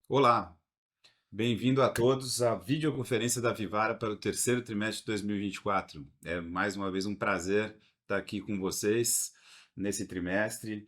Olá, bem-vindo a todos à videoconferência da Vivara para o terceiro trimestre de 2024. É mais uma vez um prazer estar aqui com vocês nesse trimestre,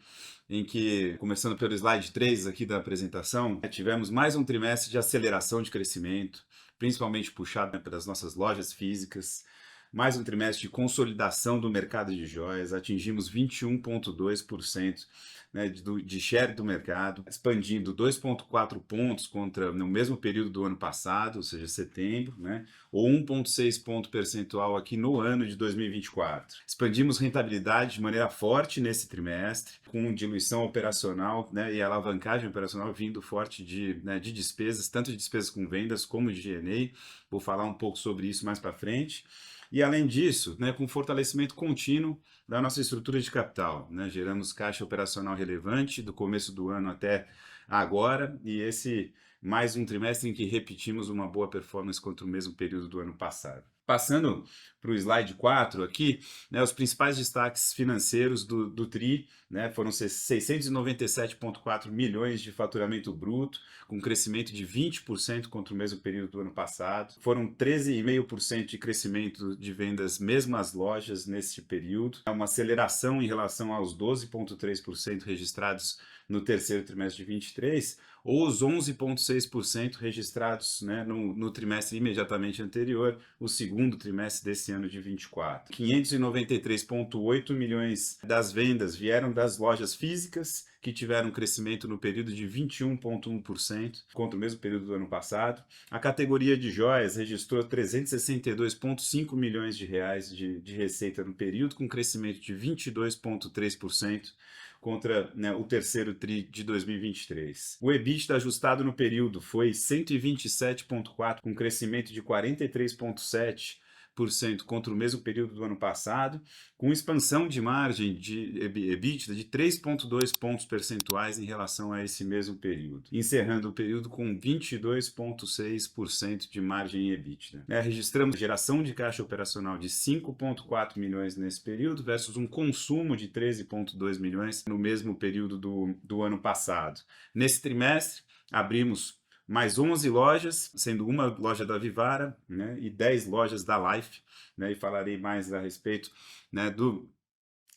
em que, começando pelo slide 3 aqui da apresentação, tivemos mais um trimestre de aceleração de crescimento, principalmente puxado, pelas nossas lojas físicas. Mais um trimestre de consolidação do mercado de joias, atingimos 21,2%, né, de share do mercado, expandindo 2,4 pontos contra no mesmo período do ano passado, ou seja, setembro, né, ou 1,6 ponto percentual aqui no ano de 2024. Expandimos rentabilidade de maneira forte nesse trimestre, com diluição operacional, né, e alavancagem operacional vindo forte de despesas, tanto de despesas com vendas como de G&A. Vou falar um pouco sobre isso mais para frente. E além disso, né, com fortalecimento contínuo da nossa estrutura de capital, né, geramos caixa operacional relevante do começo do ano até agora, e esse mais um trimestre em que repetimos uma boa performance contra o mesmo período do ano passado. Passando para o slide 4 aqui, né, os principais destaques financeiros do TRI, né, foram 697,4 milhões de faturamento bruto, com crescimento de 20% contra o mesmo período do ano passado. Foram 13,5% de crescimento de vendas mesmo às lojas neste período. É uma aceleração em relação aos 12,3% registrados no terceiro trimestre de 23, ou os 11,6% registrados, né, no trimestre imediatamente anterior, o segundo trimestre desse ano de 24. 593,8 milhões das vendas vieram das lojas físicas, que tiveram um crescimento no período de 21,1% contra o mesmo período do ano passado. A categoria de joias registrou 362,5 milhões de reais de receita no período, com crescimento de 22,3% contra, né, o terceiro TRI de 2023. O EBITDA ajustado no período foi 127,4, com crescimento de 43,7% contra o mesmo período do ano passado, com expansão de margem de EBITDA de 3,2 pontos percentuais em relação a esse mesmo período, encerrando o período com 22,6% de margem EBITDA. Registramos geração de caixa operacional de 5,4 milhões nesse período versus um consumo de 13,2 milhões no mesmo período do ano passado. Nesse trimestre, abrimos mais 11 lojas, sendo uma loja da Vivara, né, e 10 lojas da Life, né, e falarei mais a respeito, né, do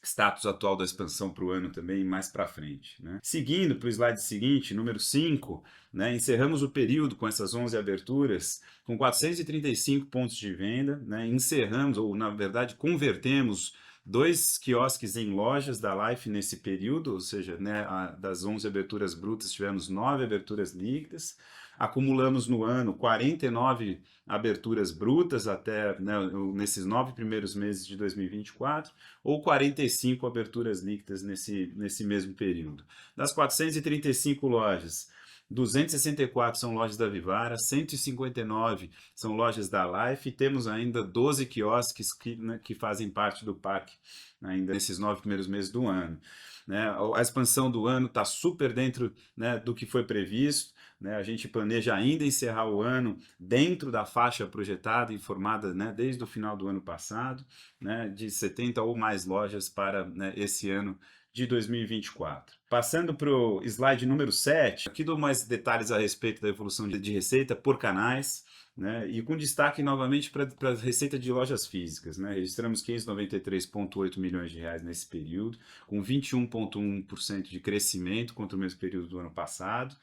status atual da expansão para o ano também mais para frente. Né? Seguindo para o slide seguinte, número 5, né, encerramos o período com essas 11 aberturas, com 435 pontos de venda, né, encerramos, ou na verdade convertemos 2 quiosques em lojas da Life nesse período, ou seja, né, das 11 aberturas brutas tivemos 9 aberturas líquidas, acumulamos no ano 49 aberturas brutas até, né, nesses 9 primeiros meses de 2024, ou 45 aberturas líquidas nesse mesmo período. Das 435 lojas, 264 são lojas da Vivara, 159 são lojas da Life, e temos ainda 12 quiosques que fazem parte do parque ainda nesses 9 primeiros meses do ano. Né? A expansão do ano está super dentro, né, do que foi previsto. Né? A gente planeja ainda encerrar o ano dentro da faixa projetada, informada, né, desde o final do ano passado, né, de 70 ou mais lojas para, né, esse ano de 2024. Passando para o slide número 7, aqui dou mais detalhes a respeito da evolução de receita por canais, né, e com destaque novamente para a receita de lojas físicas. Né, registramos 593,8 milhões de reais nesse período, com 21,1% de crescimento contra o mesmo período do ano passado,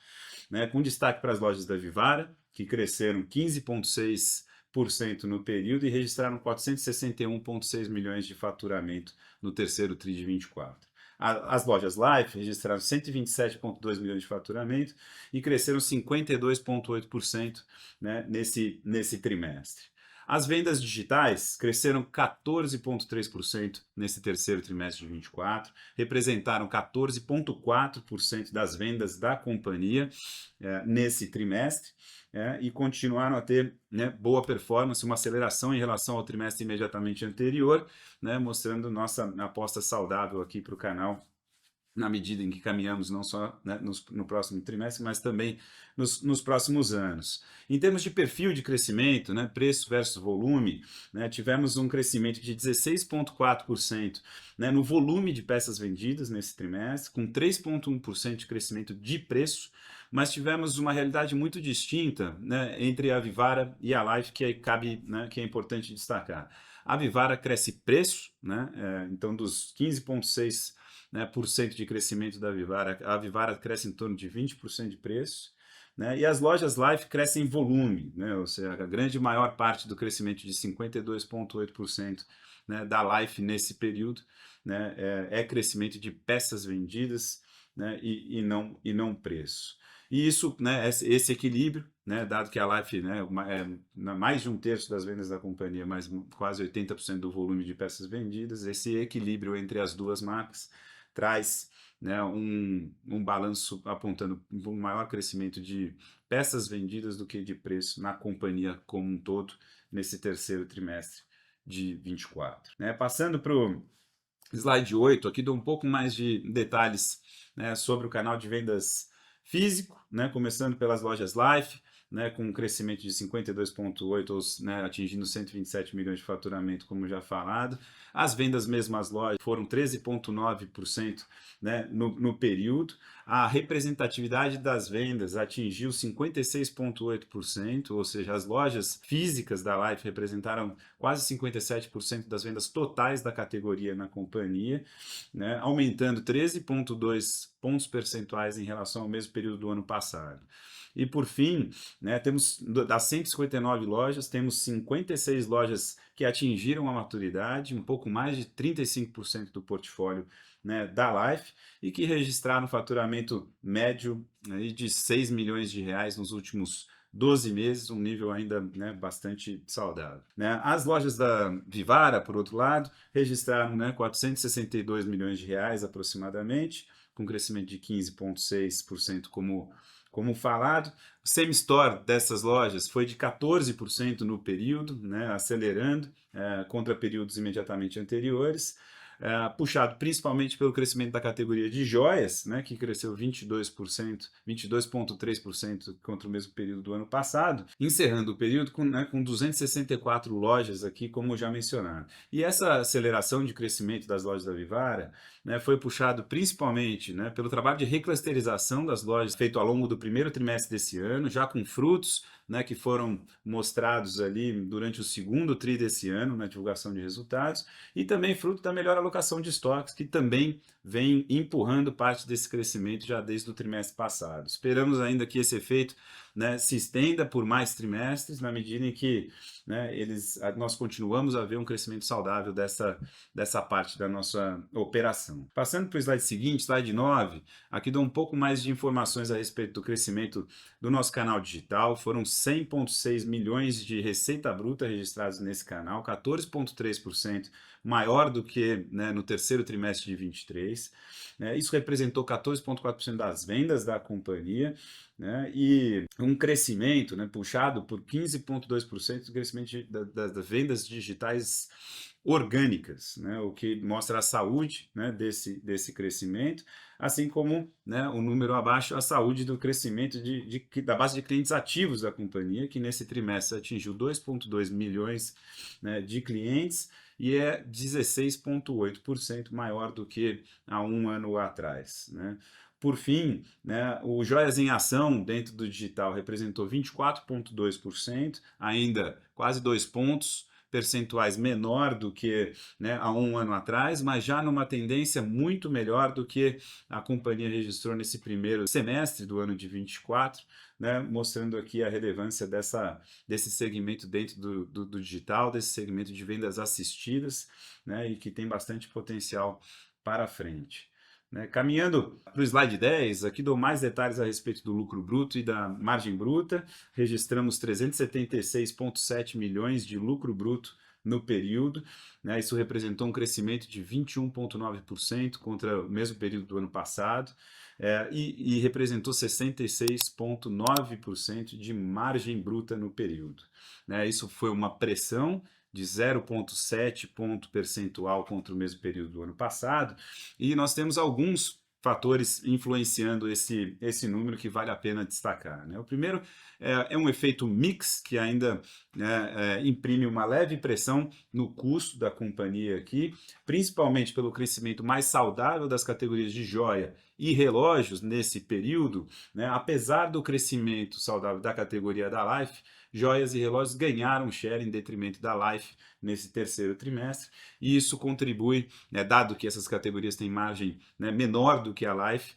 né, com destaque para as lojas da Vivara, que cresceram 15,6% no período e registraram 461,6 milhões de faturamento no terceiro TRI de 24. As lojas Life registraram 127,2 milhões de faturamento e cresceram 52,8%, né, nesse trimestre. As vendas digitais cresceram 14,3% nesse terceiro trimestre de 24, representaram 14,4% das vendas da companhia nesse trimestre, e continuaram a ter, né, boa performance, uma aceleração em relação ao trimestre imediatamente anterior, né, mostrando nossa aposta saudável aqui para o canal, na medida em que caminhamos não só, né, no próximo trimestre, mas também nos próximos anos. Em termos de perfil de crescimento, né, preço versus volume, né, tivemos um crescimento de 16,4%, né, no volume de peças vendidas nesse trimestre, com 3,1% de crescimento de preço, mas tivemos uma realidade muito distinta, né, entre a Vivara e a Life, que cabe, né, que é importante destacar. A Vivara cresce preço, né, então dos 15,6%, né, por cento de crescimento da Vivara, a Vivara cresce em torno de 20% de preço, né, e as lojas Life crescem em volume, né, ou seja, a grande maior parte do crescimento de 52,8%, né, da Life nesse período, né, é crescimento de peças vendidas, né, e não preço. E isso, né, esse equilíbrio, né, dado que a Life, né, mais de um terço das vendas da companhia, mais quase 80% do volume de peças vendidas, esse equilíbrio entre as duas marcas traz, né, um balanço apontando um maior crescimento de peças vendidas do que de preço na companhia como um todo nesse terceiro trimestre de 24. Né? Passando para o slide 8, aqui dou um pouco mais de detalhes, né, sobre o canal de vendas físico, né, começando pelas lojas Life, né, com um crescimento de 52,8%, né, atingindo 127 milhões de faturamento, como já falado. As vendas mesmo às lojas foram 13,9%, né, no período. A representatividade das vendas atingiu 56,8%, ou seja, as lojas físicas da Life representaram quase 57% das vendas totais da categoria na companhia, né, aumentando 13,2 pontos percentuais em relação ao mesmo período do ano passado. E por fim, né, temos das 159 lojas, temos 56 lojas que atingiram a maturidade, um pouco mais de 35% do portfólio, né, da Life, e que registraram faturamento médio aí de 6 milhões de reais nos últimos 12 meses, um nível ainda, né, bastante saudável. Né? As lojas da Vivara, por outro lado, registraram, né, 462 milhões de reais aproximadamente, com crescimento de 15,6% como falado. O semi-store dessas lojas foi de 14% no período, né, acelerando contra períodos imediatamente anteriores, puxado principalmente pelo crescimento da categoria de joias, né, que cresceu 22%, 22,3% contra o mesmo período do ano passado, encerrando o período com 264 lojas aqui, como já mencionado. E essa aceleração de crescimento das lojas da Vivara, né, foi puxado principalmente, né, pelo trabalho de reclusterização das lojas feito ao longo do primeiro trimestre desse ano, já com frutos, né, que foram mostrados ali durante o segundo tri desse ano, na divulgação de resultados, e também fruto da melhor alocação de estoques, que também vem empurrando parte desse crescimento já desde o trimestre passado. Esperamos ainda que esse efeito, né, se estenda por mais trimestres, na medida em que, né, nós continuamos a ver um crescimento saudável dessa parte da nossa operação. Passando para o slide seguinte, slide 9, aqui dou um pouco mais de informações a respeito do crescimento do nosso canal digital. Foram 100,6 milhões de receita bruta registrados nesse canal, 14,3% maior do que, né, no terceiro trimestre de 23. Isso representou 14,4% das vendas da companhia, né, e um crescimento, né, puxado por 15,2% do crescimento das vendas digitais orgânicas, né, o que mostra a saúde, né, desse crescimento, assim como, né, o número abaixo, a saúde do crescimento da base de clientes ativos da companhia, que nesse trimestre atingiu 2,2 milhões, né, de clientes, e é 16,8% maior do que há um ano atrás. Né? Por fim, né, o Joias em Ação dentro do digital representou 24,2%, ainda quase 2 pontos percentuais menor do que, né, há um ano atrás, mas já numa tendência muito melhor do que a companhia registrou nesse primeiro semestre do ano de 24, né, mostrando aqui a relevância desse segmento dentro do digital, desse segmento de vendas assistidas, né, e que tem bastante potencial para frente. Né, caminhando para o slide 10, aqui dou mais detalhes a respeito do lucro bruto e da margem bruta. Registramos 376,7 milhões de lucro bruto no período, né, isso representou um crescimento de 21,9% contra o mesmo período do ano passado, e representou 66,9% de margem bruta no período. Né, isso foi uma pressão de 0,7 ponto percentual contra o mesmo período do ano passado, e nós temos alguns fatores influenciando esse número que vale a pena destacar. Né? O primeiro é um efeito mix, que ainda, né, imprime uma leve pressão no custo da companhia aqui, principalmente pelo crescimento mais saudável das categorias de joia e relógios nesse período, né, apesar do crescimento saudável da categoria da Life, joias e relógios ganharam share em detrimento da Life nesse terceiro trimestre, e isso contribui, né, dado que essas categorias têm margem, né, menor do que a Life,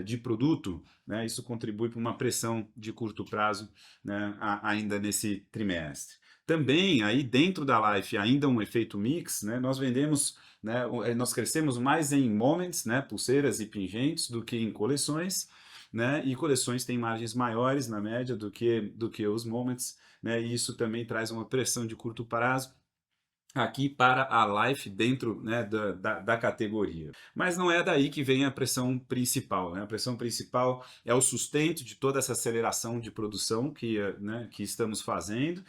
de produto, né, isso contribui para uma pressão de curto prazo, né, ainda nesse trimestre. Também aí dentro da Life ainda um efeito mix, né, nós vendemos, né, nós crescemos mais em moments, né, pulseiras e pingentes do que em coleções, né, e coleções têm margens maiores na média do que os moments, né, e isso também traz uma pressão de curto prazo aqui para a Life dentro, né, da categoria. Mas não é daí que vem a pressão principal, né? A pressão principal é o sustento de toda essa aceleração de produção né, que estamos fazendo,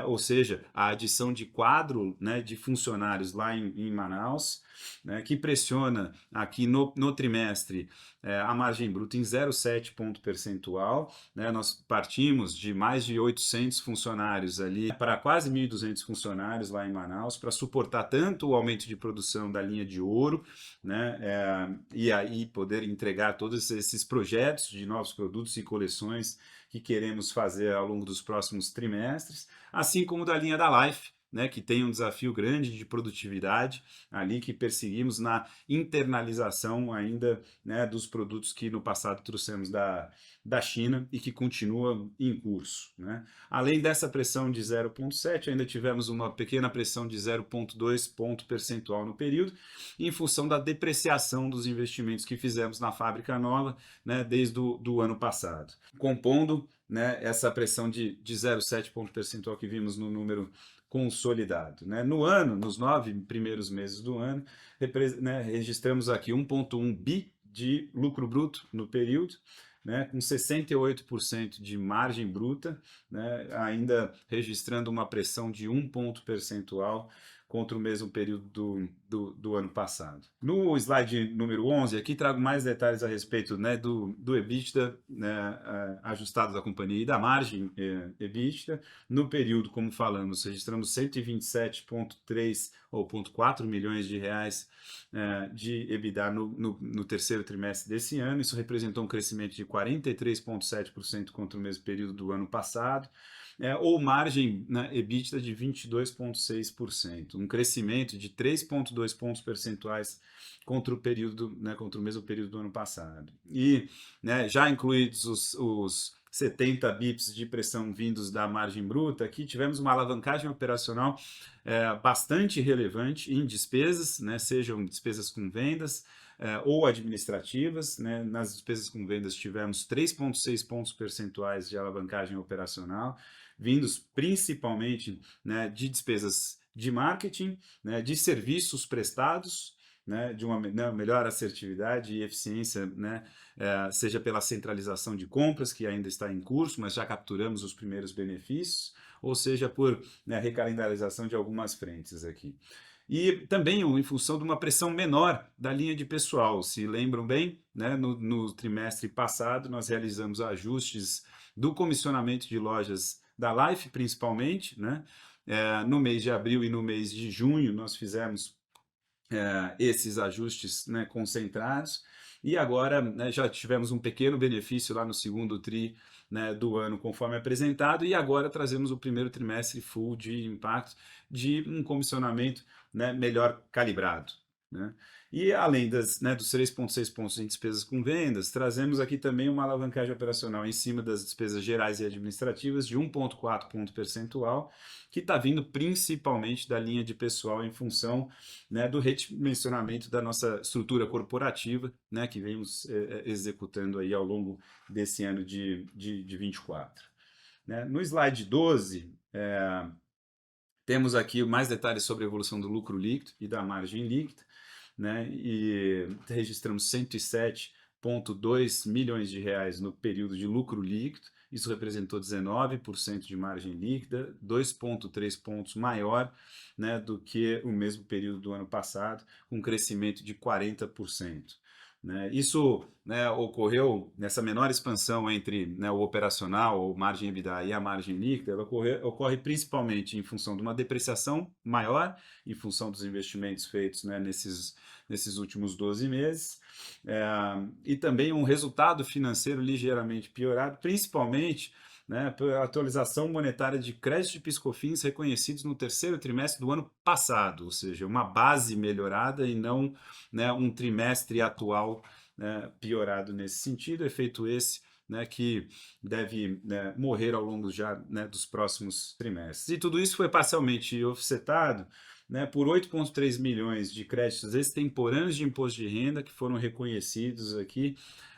ou seja, a adição de quadro, né, de funcionários lá em Manaus, né, que pressiona aqui no trimestre a margem bruta em 0,7 ponto percentual, né? Nós partimos de mais de 800 funcionários ali para quase 1.200 funcionários lá em Manaus para suportar tanto o aumento de produção da linha de ouro, né, e aí poder entregar todos esses projetos de novos produtos e coleções que queremos fazer ao longo dos próximos trimestres, assim como da linha da Life, né, que tem um desafio grande de produtividade ali que perseguimos na internalização ainda, né, dos produtos que no passado trouxemos da China e que continua em curso, né? Além dessa pressão de 0,7, ainda tivemos uma pequena pressão de 0,2 ponto percentual no período, em função da depreciação dos investimentos que fizemos na fábrica nova, né, desde o ano passado. Compondo, né, essa pressão de 0,7 ponto percentual que vimos no número consolidado, né? No ano, nos 9 primeiros meses do ano, né, registramos aqui 1,1 bi de lucro bruto no período, né, com 68% de margem bruta, né, ainda registrando uma pressão de 1 ponto percentual contra o mesmo período do ano passado. No slide número 11, aqui trago mais detalhes a respeito, né, do EBITDA, né, ajustado da companhia e da margem EBITDA. No período, como falamos, registramos 127,3 ou 0,4 milhões de reais de EBITDA no terceiro trimestre desse ano. Isso representou um crescimento de 43,7% contra o mesmo período do ano passado, ou margem, né, EBITDA de 22,6%, um crescimento de 3,2 pontos percentuais contra o mesmo período do ano passado. E, né, já incluídos os 70 bips de pressão vindos da margem bruta, aqui tivemos uma alavancagem operacional bastante relevante em despesas, né, sejam despesas com vendas ou administrativas, né. Nas despesas com vendas tivemos 3,6 pontos percentuais de alavancagem operacional, vindos principalmente, né, de despesas de marketing, né, de serviços prestados, né, de uma melhor assertividade e eficiência, né, seja pela centralização de compras, que ainda está em curso, mas já capturamos os primeiros benefícios, ou seja por, né, recalendarização de algumas frentes aqui. E também em função de uma pressão menor da linha de pessoal. Se lembram bem, né, no trimestre passado nós realizamos ajustes do comissionamento de lojas da Life, principalmente, né? No mês de abril e no mês de junho nós fizemos esses ajustes, né, concentrados, e agora, né, já tivemos um pequeno benefício lá no segundo tri, né, do ano, conforme apresentado, e agora trazemos o primeiro trimestre full de impacto de um comissionamento, né, melhor calibrado, né? E além né, dos 3,6 pontos em despesas com vendas, trazemos aqui também uma alavancagem operacional em cima das despesas gerais e administrativas de 1,4 ponto percentual, que está vindo principalmente da linha de pessoal em função, né, do redimensionamento da nossa estrutura corporativa, né, que vemos executando aí ao longo desse ano de 24. Né? No slide 12, temos aqui mais detalhes sobre a evolução do lucro líquido e da margem líquida, né? E registramos 107,2 milhões de reais no período de lucro líquido. Isso representou 19% de margem líquida, 2,3 pontos maior, né, do que o mesmo período do ano passado, com um crescimento de 40%. Né? Isso, né, ocorreu nessa menor expansão entre, né, o operacional, ou margem EBITDA e a margem líquida, ela ocorre principalmente em função de uma depreciação maior, em função dos investimentos feitos, né, nesses últimos 12 meses, E também um resultado financeiro ligeiramente piorado, principalmente, né, pela atualização monetária de crédito de PIS/COFINS reconhecidos no terceiro trimestre do ano passado, ou seja, uma base melhorada e não, né, um trimestre atual, né, piorado nesse sentido, efeito esse, né, que deve, né, morrer ao longo já, né, dos próximos trimestres. E tudo isso foi parcialmente offsetado, né, por 8,3 milhões de créditos extemporâneos de imposto de renda que foram reconhecidos aqui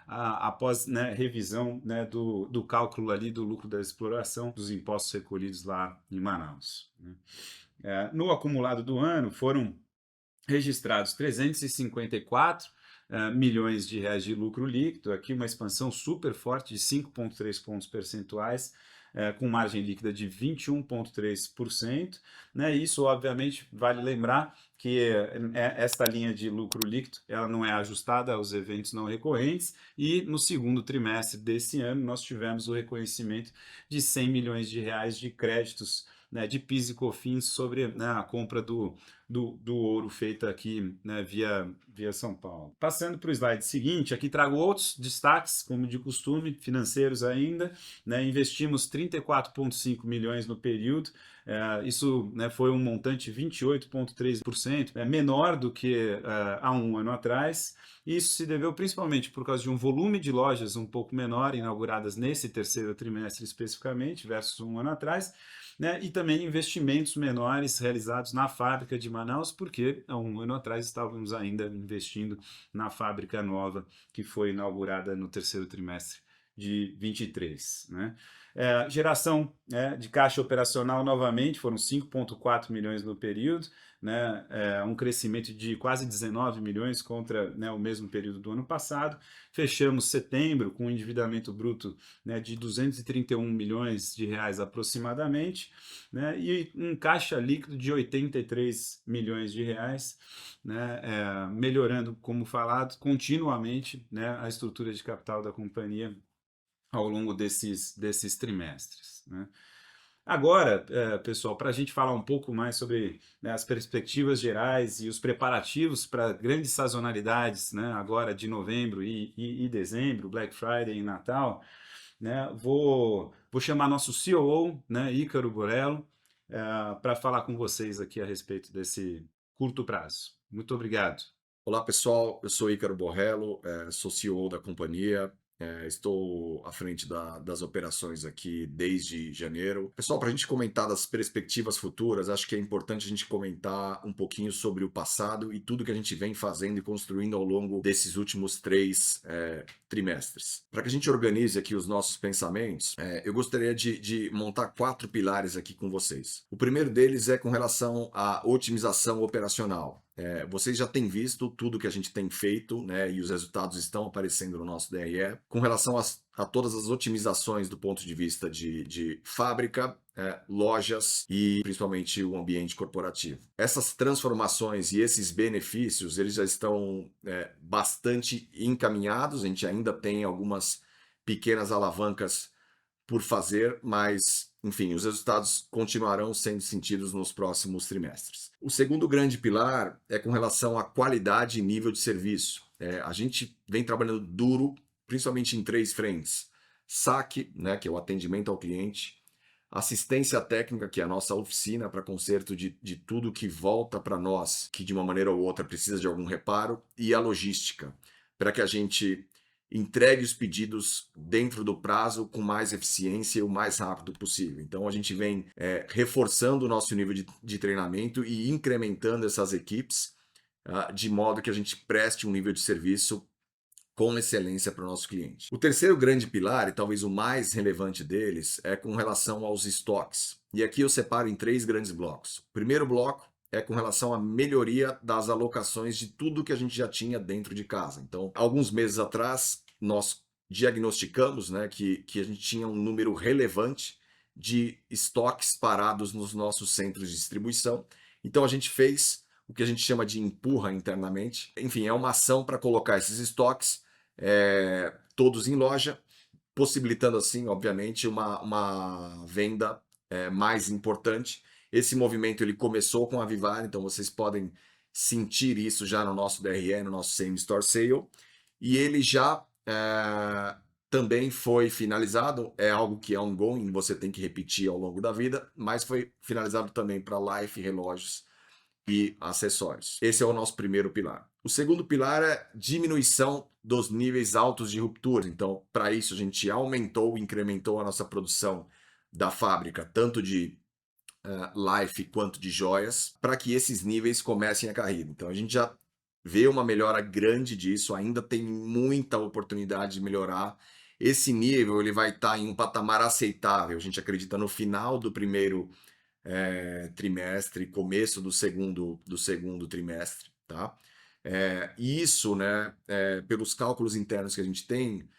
após, né, revisão, né, do cálculo ali do lucro da exploração dos impostos recolhidos lá em Manaus, né. No acumulado do ano foram registrados 354 milhões de reais de lucro líquido, aqui uma expansão super forte de 5,3 pontos percentuais, com margem líquida de 21,3%. Né? Isso, obviamente, vale lembrar que esta linha de lucro líquido ela não é ajustada aos eventos não recorrentes, e no segundo trimestre desse ano nós tivemos o reconhecimento de 100 milhões de reais de créditos, né, de PIS e COFINS sobre, né, a compra do ouro feita aqui, né, via São Paulo. Passando para o slide seguinte, aqui trago outros destaques, como de costume, financeiros ainda, né, investimos 34,5 milhões no período, isso, né, foi um montante 28,3%, menor do que há um ano atrás. Isso se deveu principalmente por causa de um volume de lojas um pouco menor, inauguradas nesse terceiro trimestre especificamente, versus um ano atrás, né, e também investimentos menores realizados na fábrica de Manaus, porque há um ano atrás estávamos ainda investindo na fábrica nova que foi inaugurada no terceiro trimestre de 23. Né? Geração, de caixa operacional novamente, foram 5,4 milhões no período, né, um crescimento de quase 19 milhões contra, né, o mesmo período do ano passado. Fechamos setembro com um endividamento bruto, né, de 231 milhões de reais aproximadamente, né, e um caixa líquido de 83 milhões de reais, né, melhorando, como falado, continuamente, né, a estrutura de capital da companhia ao longo desses trimestres. Né. Agora, pessoal, para a gente falar um pouco mais sobre, né, as perspectivas gerais e os preparativos para grandes sazonalidades, né, agora de novembro e dezembro, Black Friday e Natal, né, vou chamar nosso COO, né, Ícaro Borello, para falar com vocês aqui a respeito desse curto prazo. Muito obrigado. Olá pessoal, eu sou Ícaro Borrello, sou CEO da companhia, estou à frente das operações aqui desde janeiro. Pessoal, para a gente comentar das perspectivas futuras, acho que é importante a gente comentar um pouquinho sobre o passado e tudo que a gente vem fazendo e construindo ao longo desses últimos 3 trimestres. Para que a gente organize aqui os nossos pensamentos, eu gostaria de montar 4 pilares aqui com vocês. O primeiro deles é com relação à otimização operacional. Vocês já têm visto tudo que a gente tem feito, né, e os resultados estão aparecendo no nosso DRE. Com relação a todas as otimizações do ponto de vista de fábrica, lojas e principalmente o ambiente corporativo. Essas transformações e esses benefícios, eles já estão bastante encaminhados, a gente ainda tem algumas pequenas alavancas por fazer, mas, enfim, os resultados continuarão sendo sentidos nos próximos trimestres. O segundo grande pilar é com relação à qualidade e nível de serviço. A gente vem trabalhando duro, principalmente em 3 frentes. SAC, né, que é o atendimento ao cliente, assistência técnica, que é a nossa oficina para conserto de tudo que volta para nós, que de uma maneira ou outra precisa de algum reparo, e a logística, para que a gente entregue os pedidos dentro do prazo com mais eficiência e o mais rápido possível. Então a gente vem reforçando o nosso nível de treinamento e incrementando essas equipes de modo que a gente preste um nível de serviço com excelência para o nosso cliente. O terceiro grande pilar, e talvez o mais relevante deles, é com relação aos estoques. E aqui eu separo em 3 grandes blocos. O primeiro bloco é com relação à melhoria das alocações de tudo que a gente já tinha dentro de casa. Então, alguns meses atrás, nós diagnosticamos, né, que a gente tinha um número relevante de estoques parados nos nossos centros de distribuição. Então, a gente fez o que a gente chama de empurra internamente. Enfim, é uma ação para colocar esses estoques todos em loja, possibilitando assim, obviamente, uma venda mais importante. Esse movimento ele começou com a Vivara, então vocês podem sentir isso já no nosso DRE, no nosso Same Store Sale, e ele já também foi finalizado, é algo que é ongoing, você tem que repetir ao longo da vida, mas foi finalizado também para Life, relógios e acessórios. Esse é o nosso primeiro pilar. O segundo pilar é diminuição dos níveis altos de ruptura. Então, para isso, a gente incrementou a nossa produção da fábrica, tanto de Life quanto de joias, para que esses níveis comecem a cair. Então, a gente já vê uma melhora grande disso, ainda tem muita oportunidade de melhorar. Esse nível ele vai estar em um patamar aceitável. A gente acredita no final do primeiro trimestre, começo do segundo trimestre, tá? Isso, né, pelos cálculos internos que a gente tem,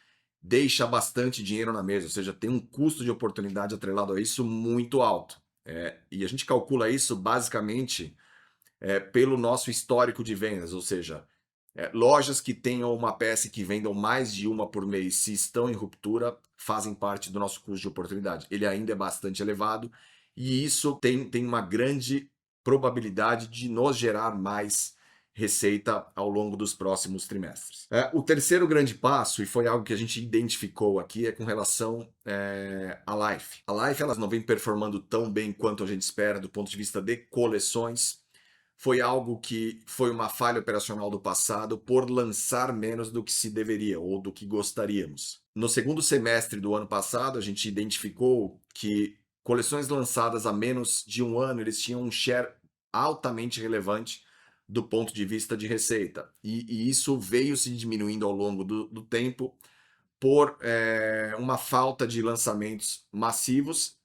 deixa bastante dinheiro na mesa, ou seja, tem um custo de oportunidade atrelado a isso muito alto. E a gente calcula isso basicamente pelo nosso histórico de vendas, ou seja, lojas que tenham uma peça que vendam mais de uma por mês, se estão em ruptura, fazem parte do nosso custo de oportunidade. Ele ainda é bastante elevado e isso tem uma grande probabilidade de nos gerar mais receita ao longo dos próximos trimestres. O terceiro grande passo, e foi algo que a gente identificou aqui, é com relação à Life. A Life ela não vem performando tão bem quanto a gente espera do ponto de vista de coleções. Foi algo que foi uma falha operacional do passado por lançar menos do que se deveria ou do que gostaríamos. No segundo semestre do ano passado, a gente identificou que coleções lançadas há menos de um ano, eles tinham um share altamente relevante do ponto de vista de receita. E isso veio se diminuindo ao longo do tempo por uma falta de lançamentos massivos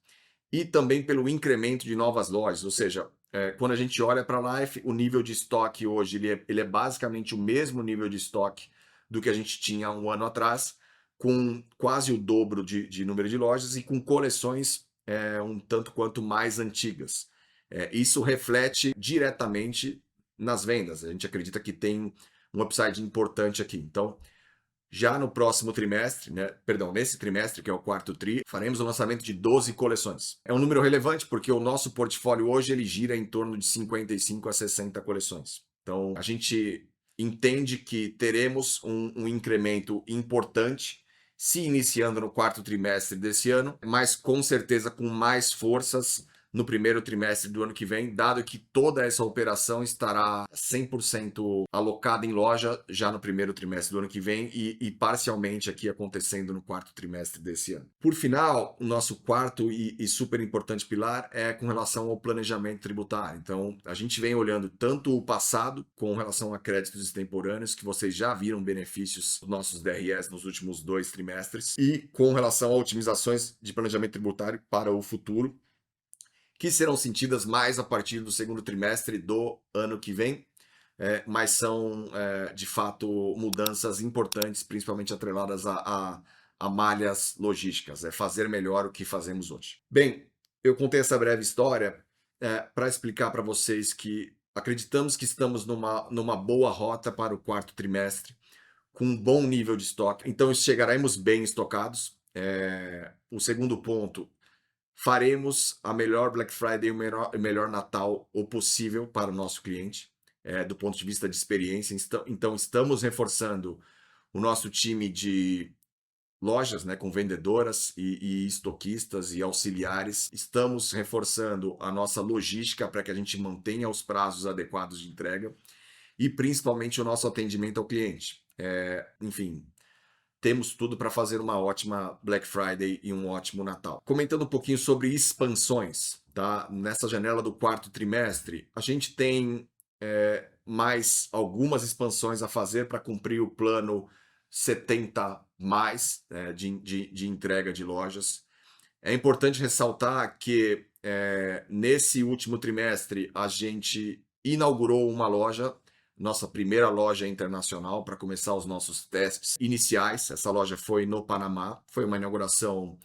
e também pelo incremento de novas lojas, ou seja, quando a gente olha para a Life, o nível de estoque hoje ele é basicamente o mesmo nível de estoque do que a gente tinha um ano atrás, com quase o dobro de número de lojas e com coleções um tanto quanto mais antigas. Isso reflete diretamente nas vendas. A gente acredita que tem um upside importante aqui. Então, já no próximo trimestre, nesse trimestre, que é o quarto tri, faremos o lançamento de 12 coleções. É um número relevante porque o nosso portfólio hoje ele gira em torno de 55 a 60 coleções. Então, a gente entende que teremos um incremento importante se iniciando no quarto trimestre desse ano, mas com certeza com mais forças no primeiro trimestre do ano que vem, dado que toda essa operação estará 100% alocada em loja já no primeiro trimestre do ano que vem e parcialmente aqui acontecendo no quarto trimestre desse ano. Por final, o nosso quarto e super importante pilar é com relação ao planejamento tributário. Então, a gente vem olhando tanto o passado com relação a créditos extemporâneos, que vocês já viram benefícios dos nossos DRS nos últimos 2 trimestres, e com relação a otimizações de planejamento tributário para o futuro, que serão sentidas mais a partir do segundo trimestre do ano que vem, mas são, de fato, mudanças importantes, principalmente atreladas a malhas logísticas, fazer melhor o que fazemos hoje. Bem, eu contei essa breve história para explicar para vocês que acreditamos que estamos numa boa rota para o quarto trimestre, com um bom nível de estoque, então chegaremos bem estocados. O segundo ponto, faremos a melhor Black Friday e o melhor Natal o possível para o nosso cliente, do ponto de vista de experiência. Então, estamos reforçando o nosso time de lojas, com vendedoras e estoquistas e auxiliares. Estamos reforçando a nossa logística para que a gente mantenha os prazos adequados de entrega e principalmente o nosso atendimento ao cliente. Enfim, temos tudo para fazer uma ótima Black Friday e um ótimo Natal. Comentando um pouquinho sobre expansões, tá? Nessa janela do quarto trimestre, a gente tem mais algumas expansões a fazer para cumprir o plano 70 mais de entrega de lojas. É importante ressaltar que nesse último trimestre a gente inaugurou uma loja, nossa primeira loja internacional, para começar os nossos testes iniciais. Essa loja foi no Panamá, foi uma inauguração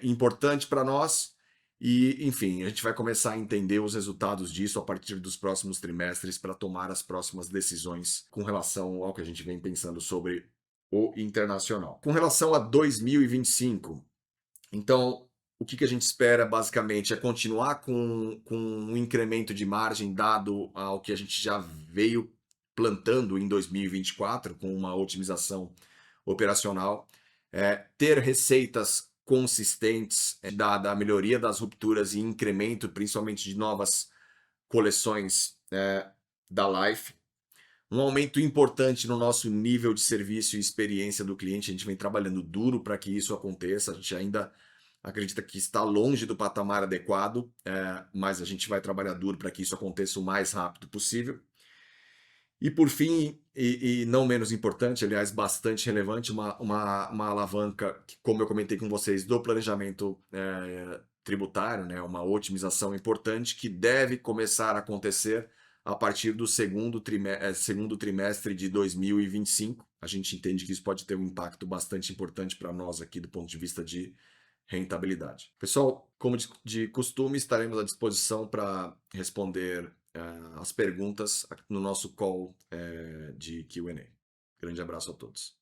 importante para nós e, enfim, a gente vai começar a entender os resultados disso a partir dos próximos trimestres para tomar as próximas decisões com relação ao que a gente vem pensando sobre o internacional. Com relação a 2025, então, o que a gente espera basicamente é continuar com um incremento de margem dado ao que a gente já veio plantando em 2024, com uma otimização operacional, ter receitas consistentes, dada a melhoria das rupturas e incremento, principalmente de novas coleções da Life. Um aumento importante no nosso nível de serviço e experiência do cliente. A gente vem trabalhando duro para que isso aconteça. A gente ainda acredita que está longe do patamar adequado, mas a gente vai trabalhar duro para que isso aconteça o mais rápido possível. E por fim, e não menos importante, aliás, bastante relevante, uma alavanca, que, como eu comentei com vocês, do planejamento tributário, né, uma otimização importante que deve começar a acontecer a partir do segundo trimestre de 2025. A gente entende que isso pode ter um impacto bastante importante para nós aqui do ponto de vista de rentabilidade. Pessoal, como de costume, estaremos à disposição para responder as perguntas no nosso call de Q&A. Grande abraço a todos.